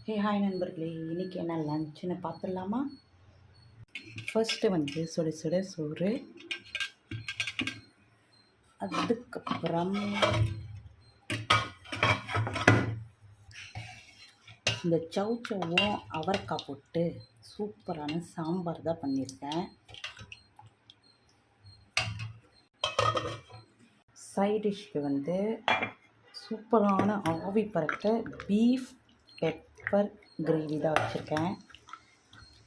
Hey hi நண்பர்களே, இன்றைக்கி என்ன லஞ்சுன்னு பார்த்துடலாமா? ஃபர்ஸ்ட்டு சுட சுட சோறு, அதுக்கப்புறம் இந்த சவுச்சவும் அவரைக்காய் போட்டு சூப்பரான சாம்பார் தான் பண்ணியிருக்கேன். சைட் டிஷ்க்கு சூப்பரான ஆவி பறக்க பீஃப் பெப்பர் கிரேவி தான் வச்சுருக்கேன்.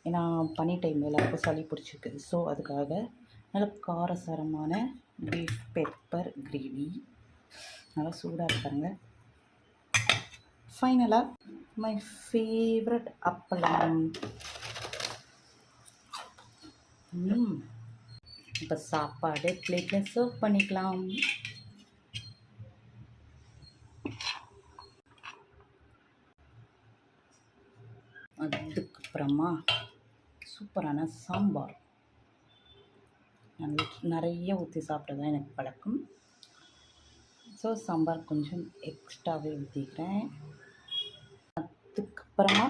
ஏன்னா பனி டைம் எல்லாருக்கும் சளி பிடிச்சிருக்கு. ஸோ அதுக்காக நல்ல காரசாரமான பீஃப் பெப்பர் கிரேவி நல்லா சூடாக இருக்காங்க. ஃபைனலாக மை ஃபேவரட் அப்பளம். இப்போ சாப்பாடு பிளேட்டில் சர்வ் பண்ணிக்கலாம். அதுக்கப்புறமா சூப்பரான சாம்பார் நிறைய ஊற்றி சாப்பிட தான் எனக்கு பழக்கம். ஸோ சாம்பார் கொஞ்சம் எக்ஸ்ட்ராவே ஊற்றிக்கிறேன். அதுக்கப்புறமா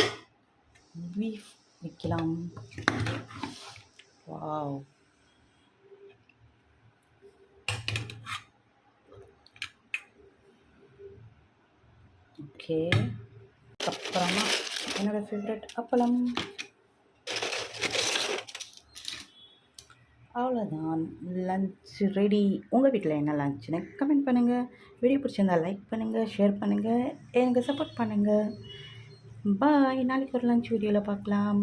பீஃப் வைக்கலாம். Wow, okay. அப்புறமா என்னோடய ஃபேவரட் அப்பளம். அவ்வளோதான், லன்ச் ரெடி. உங்கள் வீட்டில் என்ன லன்ச்சுன்னு கமெண்ட் பண்ணுங்கள். வீடியோ பிடிச்சிருந்தால் லைக் பண்ணுங்கள், ஷேர் பண்ணுங்கள், எனக்கு சப்போர்ட் பண்ணுங்கள். பாய். நாளைக்கு ஒரு லன்ச் வீடியோவில் பார்க்கலாம்.